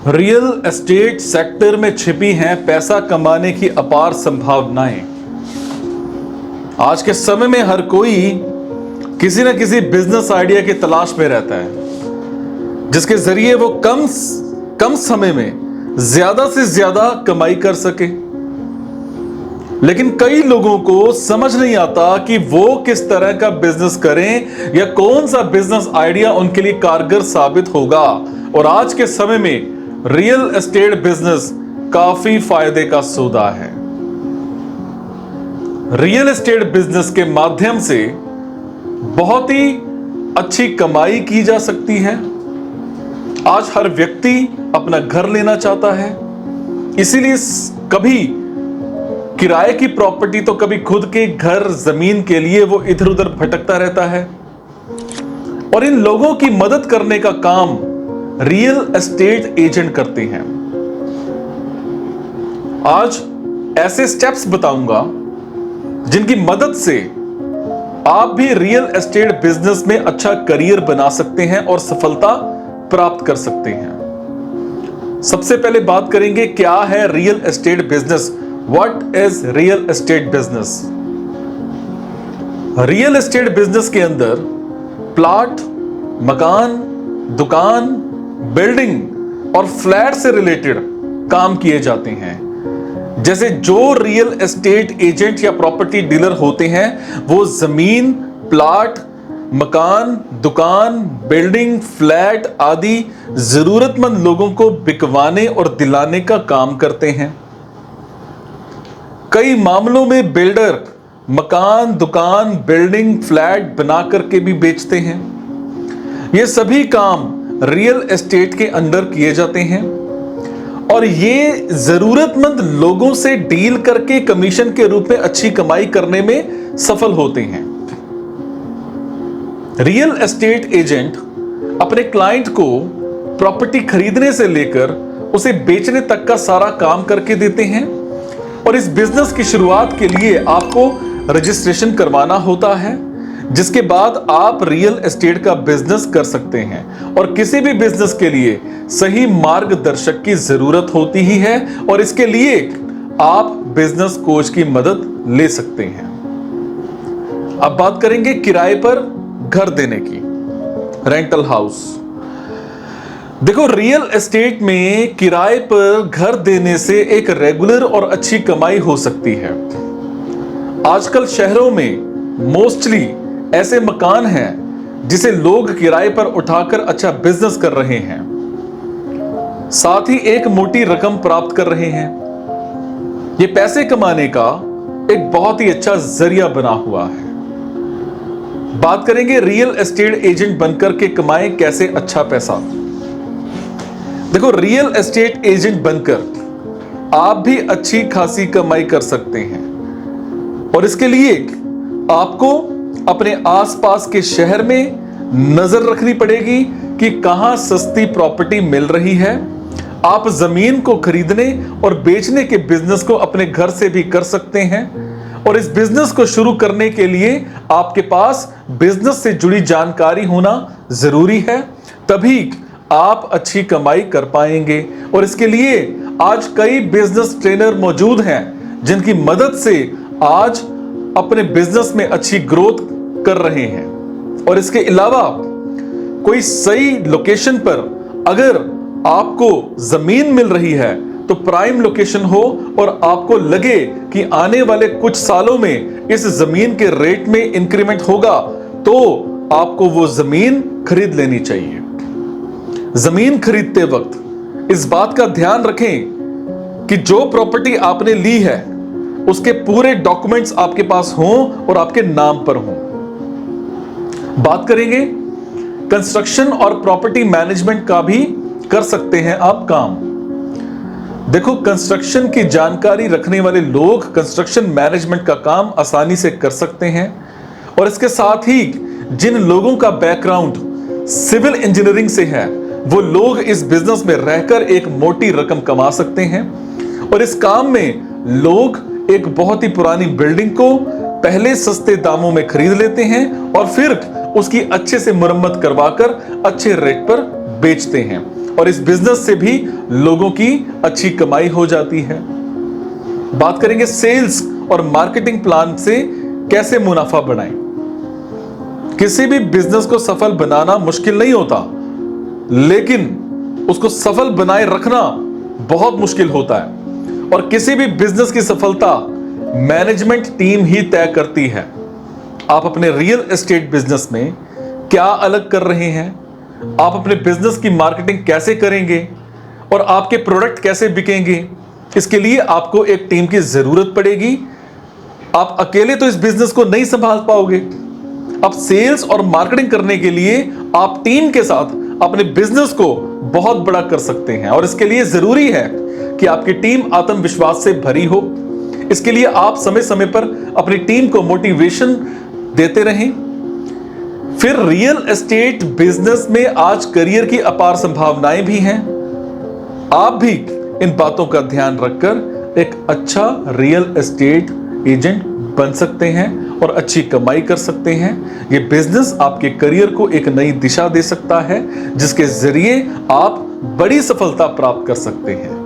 Real estate sector में छिपी हैं पैसा कमाने की अपार संभावनाएं। आज के समय में हर कोई किसी न किसी बिजनेस आइडिया की तलाश में रहता है, जिसके जरिए वो कम समय में ज्यादा से ज्यादा कमाई कर सके। लेकिन कई लोगों को समझ नहीं आता कि वो किस तरह का बिजनेस करें या कौन सा बिजनेस आइडिया उनके लिए कारगर साबित होगा। और आज के समय में रियल एस्टेट बिजनेस काफी फायदे का सौदा है। रियल एस्टेट बिजनेस के माध्यम से बहुत ही अच्छी कमाई की जा सकती है। आज हर व्यक्ति अपना घर लेना चाहता है, इसीलिए कभी किराए की प्रॉपर्टी तो कभी खुद के घर जमीन के लिए वो इधर उधर भटकता रहता है। और इन लोगों की मदद करने का काम रियल एस्टेट एजेंट करते हैं। आज ऐसे स्टेप्स बताऊंगा जिनकी मदद से आप भी रियल एस्टेट बिजनेस में अच्छा करियर बना सकते हैं और सफलता प्राप्त कर सकते हैं। सबसे पहले बात करेंगे क्या है real estate business. What is real estate business? Real estate business के अंदर प्लॉट, मकान, दुकान, बिल्डिंग और फ्लैट से रिलेटेड काम किए जाते हैं। जैसे जो रियल एस्टेट एजेंट या प्रॉपर्टी डीलर होते हैं वो जमीन, प्लॉट, मकान, दुकान, बिल्डिंग, फ्लैट आदि जरूरतमंद लोगों को बिकवाने और दिलाने का काम करते हैं। कई मामलों में बिल्डर मकान, दुकान, बिल्डिंग, फ्लैट बना करके भी बेचते हैं। ये सभी काम रियल एस्टेट के अंडर किए जाते हैं और ये जरूरतमंद लोगों से डील करके कमीशन के रूप में अच्छी कमाई करने में सफल होते हैं। रियल एस्टेट एजेंट अपने क्लाइंट को प्रॉपर्टी खरीदने से लेकर उसे बेचने तक का सारा काम करके देते हैं। और इस बिजनेस की शुरुआत के लिए आपको रजिस्ट्रेशन करवाना होता है, जिसके बाद आप रियल एस्टेट का बिजनेस कर सकते हैं। और किसी भी बिजनेस के लिए सही मार्गदर्शक की जरूरत होती ही है और इसके लिए आप बिजनेस कोच की मदद ले सकते हैं। अब बात करेंगे किराए पर घर देने की, रेंटल हाउस। देखो, रियल एस्टेट में किराए पर घर देने से एक रेगुलर और अच्छी कमाई हो सकती है। आजकल शहरों में मोस्टली ऐसे मकान हैं जिसे लोग किराए पर उठाकर अच्छा बिजनेस कर रहे हैं, साथ ही एक मोटी रकम प्राप्त कर रहे हैं। यह पैसे कमाने का एक बहुत ही अच्छा जरिया बना हुआ है। बात करेंगे रियल एस्टेट एजेंट बनकर के कमाएं कैसे अच्छा पैसा। देखो, रियल एस्टेट एजेंट बनकर आप भी अच्छी खासी कमाई कर सकते हैं और इसके लिए आपको अपने आसपास के शहर में नजर रखनी पड़ेगी कि कहां सस्ती प्रॉपर्टी मिल रही है। आप जमीन को खरीदने और बेचने के बिजनेस को अपने घर से भी कर सकते हैं। और इस बिजनेस को शुरू करने के लिए आपके पास बिजनेस से जुड़ी जानकारी होना जरूरी है, तभी आप अच्छी कमाई कर पाएंगे। और इसके लिए आज कई बिजनेस ट्रेनर मौजूद हैं जिनकी मदद से आज अपने बिजनेस में अच्छी ग्रोथ कर रहे हैं। और इसके अलावा कोई सही लोकेशन पर अगर आपको जमीन मिल रही है तो प्राइम लोकेशन हो और आपको लगे कि आने वाले कुछ सालों में इस जमीन के रेट में इंक्रीमेंट होगा, तो आपको वो जमीन खरीद लेनी चाहिए। जमीन खरीदते वक्त इस बात का ध्यान रखें कि जो प्रॉपर्टी आपने ली है उसके पूरे डॉक्यूमेंट्स आपके पास हों और आपके नाम पर हों। बात करेंगे कंस्ट्रक्शन और प्रॉपर्टी मैनेजमेंट का भी कर सकते हैं आप काम। देखो, कंस्ट्रक्शन की जानकारी रखने वाले लोग कंस्ट्रक्शन मैनेजमेंट का काम आसानी से कर सकते हैं। और इसके साथ ही जिन लोगों का बैकग्राउंड सिविल इंजीनियरिंग से है वो लोग इस बिजनेस में रहकर एक मोटी रकम कमा सकते हैं। और इस काम में लोग एक बहुत ही पुरानी बिल्डिंग को पहले सस्ते दामों में खरीद लेते हैं और फिर उसकी अच्छे से मुरम्मत करवाकर अच्छे रेट पर बेचते हैं। और इस बिजनेस से भी लोगों की अच्छी कमाई हो जाती है। बात करेंगे सेल्स और मार्केटिंग प्लान से कैसे मुनाफा बढ़ाएं। किसी भी बिजनेस को सफल बनाना मुश्किल नहीं होता, लेकिन उसको सफल बनाए रखना बहुत मुश्किल होता है। और किसी भी बिजनेस की सफलता मैनेजमेंट टीम ही तय करती है। आप अपने रियल एस्टेट बिजनेस में क्या अलग कर रहे हैं, आप अपने बिजनेस की मार्केटिंग कैसे करेंगे और आपके प्रोडक्ट कैसे बिकेंगे, इसके लिए आपको एक टीम की जरूरत पड़ेगी। आप अकेले तो इस बिजनेस को नहीं संभाल पाओगे। अब सेल्स और मार्केटिंग करने के लिए आप टीम के साथ अपने बिजनेस को बहुत बड़ा कर सकते हैं, और इसके लिए जरूरी है कि आपकी टीम आत्मविश्वास से भरी हो। इसके लिए आप समय समय पर अपनी टीम को मोटिवेशन देते रहें। फिर रियल एस्टेट बिजनेस में आज करियर की अपार संभावनाएं भी हैं। आप भी इन बातों का ध्यान रखकर एक अच्छा रियल एस्टेट एजेंट बन सकते हैं और अच्छी कमाई कर सकते हैं। ये बिजनेस आपके करियर को एक नई दिशा दे सकता है, जिसके जरिए आप बड़ी सफलता प्राप्त कर सकते हैं।